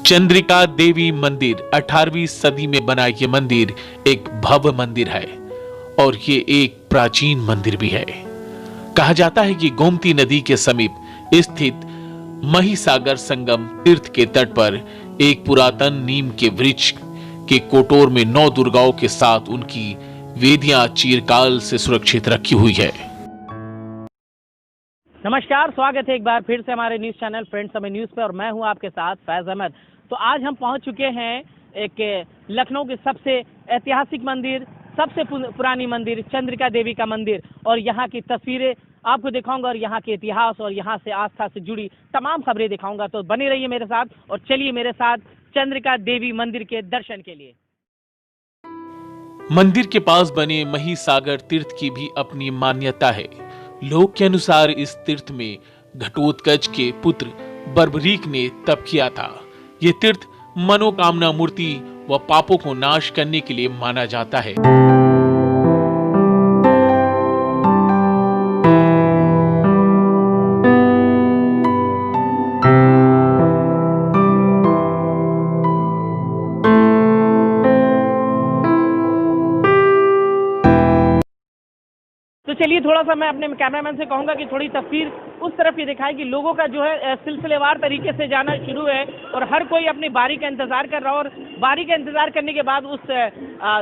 चंद्रिका देवी मंदिर 18वीं सदी में बना ये मंदिर एक भव्य मंदिर है और ये एक प्राचीन मंदिर भी है। कहा जाता है कि गोमती नदी के समीप स्थित महिसागर संगम तीर्थ के तट पर एक पुरातन नीम के वृक्ष के कोटोर में 9 दुर्गाओं के साथ उनकी वेदियां चिरकाल से सुरक्षित रखी हुई है। नमस्कार, स्वागत है एक बार फिर से हमारे न्यूज चैनल फ्रेंड्स समय न्यूज पे और मैं हूं आपके साथ फैज अहमद। तो आज हम पहुंच चुके हैं एक लखनऊ के सबसे ऐतिहासिक मंदिर, सबसे पुरानी मंदिर चंद्रिका देवी का मंदिर, और यहाँ की तस्वीरें आपको दिखाऊंगा और यहाँ के इतिहास और यहाँ से आस्था से जुड़ी तमाम खबरें दिखाऊंगा। तो बने रहिए मेरे साथ और चलिए मेरे साथ चंद्रिका देवी मंदिर के दर्शन के लिए। मंदिर के पास बने महिसागर तीर्थ की भी अपनी मान्यता है। लोक के अनुसार इस तीर्थ में घटोत्कच के पुत्र बर्बरीक ने तप किया था। ये तीर्थ मनोकामना मूर्ति व पापों को नाश करने के लिए माना जाता है। तो चलिए थोड़ा सा मैं अपने कैमरामैन से कहूंगा कि थोड़ी तस्वीर उस तरफ ही दिखाए कि लोगों का जो है सिलसिलेवार तरीके से जाना शुरू है और हर कोई अपनी बारी का इंतजार कर रहा है। और बारी का इंतजार करने के बाद उस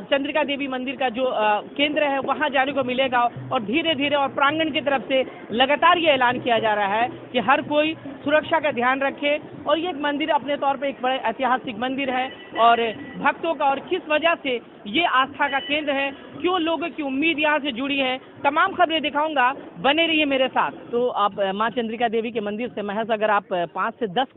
चंद्रिका देवी मंदिर का जो केंद्र है वहां जाने को मिलेगा और धीरे धीरे और प्रांगण की तरफ से लगातार ये ऐलान किया जा रहा है कि हर कोई सुरक्षा का ध्यान रखे। और ये एक मंदिर अपने तौर पे एक बड़े ऐतिहासिक मंदिर है और भक्तों का और किस वजह से ये आस्था का केंद्र है, क्यों लोगों की उम्मीद यहाँ से जुड़ी है, तमाम खबरें दिखाऊंगा, बने रहिए मेरे साथ। तो आप माँ चंद्रिका देवी के मंदिर से महज अगर आप 5 से 10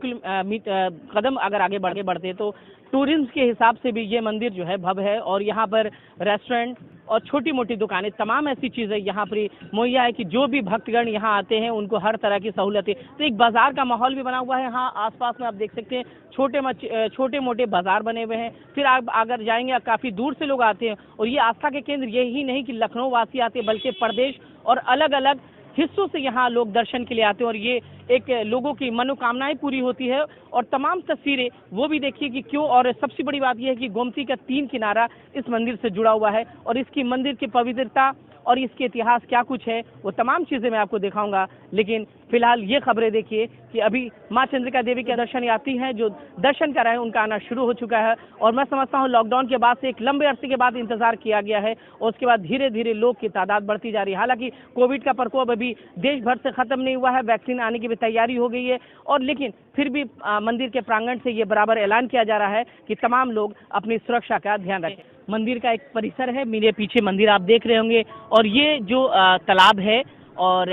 कदम अगर आगे बढ़ते तो टूरिज्म के हिसाब से भी ये मंदिर जो है भव्य है और यहाँ पर रेस्टोरेंट और छोटी मोटी दुकानें, तमाम ऐसी चीज़ें यहाँ पर मुहैया है कि जो भी भक्तगण यहाँ आते हैं उनको हर तरह की सहूलतें। तो एक बाजार का माहौल भी बना हुआ है यहाँ आसपास में, आप देख सकते हैं छोटे मोटे बाजार बने हुए हैं। फिर आप अगर जाएंगे काफ़ी दूर से लोग आते हैं और ये आस्था के केंद्र यही नहीं कि लखनऊ वासी आते हैं बल्कि प्रदेश और अलग अलग हिस्सों से यहाँ लोग दर्शन के लिए आते हैं और ये एक लोगों की मनोकामनाएं पूरी होती है। और तमाम तस्वीरें वो भी देखिए कि क्यों। और सबसे बड़ी बात यह है कि गोमती का 3 किनारा इस मंदिर से जुड़ा हुआ है और इसकी मंदिर की पवित्रता और इसके इतिहास क्या कुछ है वो तमाम चीज़ें मैं आपको दिखाऊंगा। लेकिन फिलहाल ये खबरें देखिए कि अभी माँ चंद्रिका देवी के दर्शन यात्री हैं जो दर्शन कर रहे हैं, उनका आना शुरू हो चुका है। और मैं समझता हूँ लॉकडाउन के बाद से एक लंबे अरसे के बाद इंतजार किया गया है और उसके बाद धीरे धीरे लोग की तादाद बढ़ती जा रही है। हालांकि कोविड का प्रकोप अभी देश भर से खत्म नहीं हुआ है, वैक्सीन आने की भी तैयारी हो गई है और लेकिन फिर भी मंदिर के प्रांगण से ये बराबर ऐलान किया जा रहा है कि तमाम लोग अपनी सुरक्षा का ध्यान रखें। मंदिर का एक परिसर है, मेरे पीछे मंदिर आप देख रहे होंगे और ये जो तालाब है और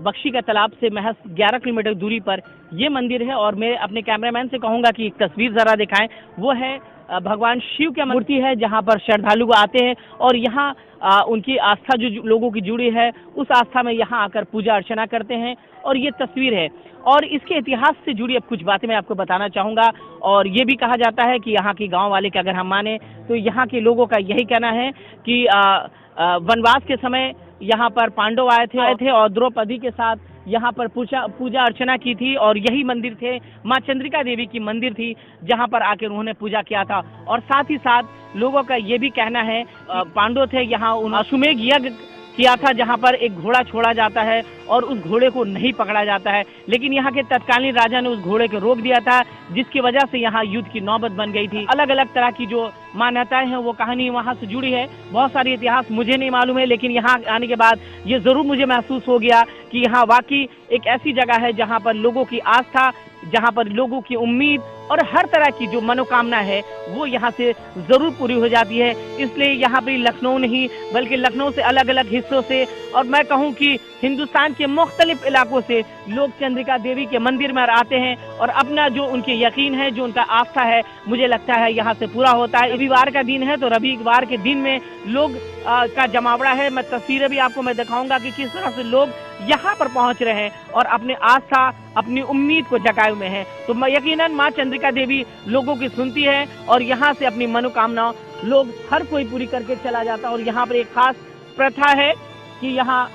बख्शी का तालाब से महज 11 किलोमीटर दूरी पर ये मंदिर है। और मैं अपने कैमरामैन से कहूँगा कि एक तस्वीर ज़रा दिखाएं। वो है भगवान शिव की मूर्ति है जहाँ पर श्रद्धालु आते हैं और यहाँ उनकी आस्था जो लोगों की जुड़ी है उस आस्था में यहाँ आकर पूजा अर्चना करते हैं। और ये तस्वीर है और इसके इतिहास से जुड़ी अब कुछ बातें मैं आपको बताना चाहूँगा। और ये भी कहा जाता है कि यहाँ की गांव वाले का अगर हम माने तो यहाँ के लोगों का यही कहना है कि वनवास के समय यहाँ पर पांडव आए थे और द्रौपदी के साथ यहाँ पर पूजा अर्चना की थी और यही मंदिर थे, माँ चंद्रिका देवी की मंदिर थी जहाँ पर आकर उन्होंने पूजा किया था। और साथ ही साथ लोगों का ये भी कहना है पांडव थे यहाँ अश्वमेध यज्ञ किया था जहाँ पर एक घोड़ा छोड़ा जाता है और उस घोड़े को नहीं पकड़ा जाता है, लेकिन यहाँ के तत्कालीन राजा ने उस घोड़े को रोक दिया था जिसकी वजह से यहाँ युद्ध की नौबत बन गई थी। अलग अलग तरह की जो मान्यताएं हैं वो कहानी वहाँ से जुड़ी है। बहुत सारी इतिहास मुझे नहीं मालूम है लेकिन यहाँ आने के बाद ये जरूर मुझे महसूस हो गया कि यहाँ वाकई एक ऐसी जगह है जहाँ पर लोगों की आस्था, जहाँ पर लोगों की उम्मीद और हर तरह की जो मनोकामना है वो यहाँ से जरूर पूरी हो जाती है। इसलिए यहाँ पर लखनऊ नहीं बल्कि लखनऊ से अलग अलग हिस्सों से और मैं कहूँ कि हिंदुस्तान के मुख्तलिफ इलाकों से लोग चंद्रिका देवी के मंदिर में आते हैं और अपना जो उनके यकीन है, जो उनका आस्था है, मुझे लगता है यहाँ से पूरा होता है। रविवार का दिन है तो रविवार के दिन में लोग का जमावड़ा है। मैं तस्वीरें भी आपको मैं दिखाऊंगा कि किस तरह से लोग यहाँ पर पहुँच रहे हैं और अपने आस्था, अपनी उम्मीद को जगाए हुए हैं। तो यकीनन माँ चंद्रिका देवी लोगों की सुनती है और यहाँ से अपनी मनोकामना लोग हर कोई पूरी करके चला जाता है। और यहाँ पर एक खास प्रथा है कि यहाँ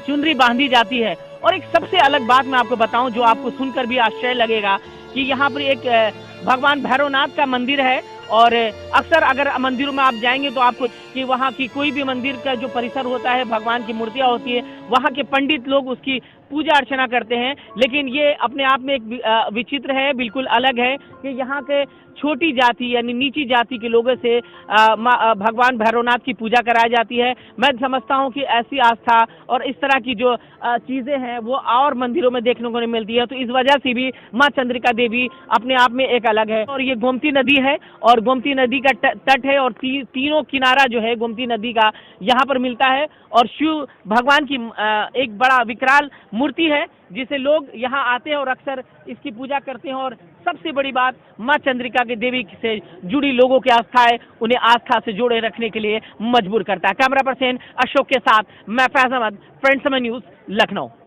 चुनरी बांधी जाती है। और एक सबसे अलग बात मैं आपको बताऊं जो आपको सुनकर भी आश्चर्य लगेगा कि यहाँ पर एक भगवान भैरवनाथ का मंदिर है और अक्सर अगर मंदिरों में आप जाएंगे तो आपको कि वहाँ की कोई भी मंदिर का जो परिसर होता है, भगवान की मूर्तियाँ होती है, वहाँ के पंडित लोग उसकी पूजा अर्चना करते हैं। लेकिन ये अपने आप में एक विचित्र है, बिल्कुल अलग है कि यहाँ के छोटी जाति यानी नीची जाति के लोगों से भगवान भैरवनाथ की पूजा कराई जाती है। मैं समझता हूँ कि ऐसी आस्था और इस तरह की जो चीज़ें हैं वो और मंदिरों में देखने को नहीं मिलती है, तो इस वजह से भी माँ चंद्रिका देवी अपने आप में एक अलग है। और ये गोमती नदी है और गोमती नदी का तट है और तीनों किनारा जो है गोमती नदी का यहाँ पर मिलता है और शिव भगवान की एक बड़ा विकराल मूर्ति है जिसे लोग यहाँ आते हैं और अक्सर इसकी पूजा करते हैं। और सबसे बड़ी बात, माँ चंद्रिका के देवी से जुड़ी लोगों की आस्था है, उन्हें आस्था से जोड़े रखने के लिए मजबूर करता है। कैमरा पर्सन अशोक के साथ मैं फैज अहमद, फ्रेंड्स समय न्यूज़, लखनऊ।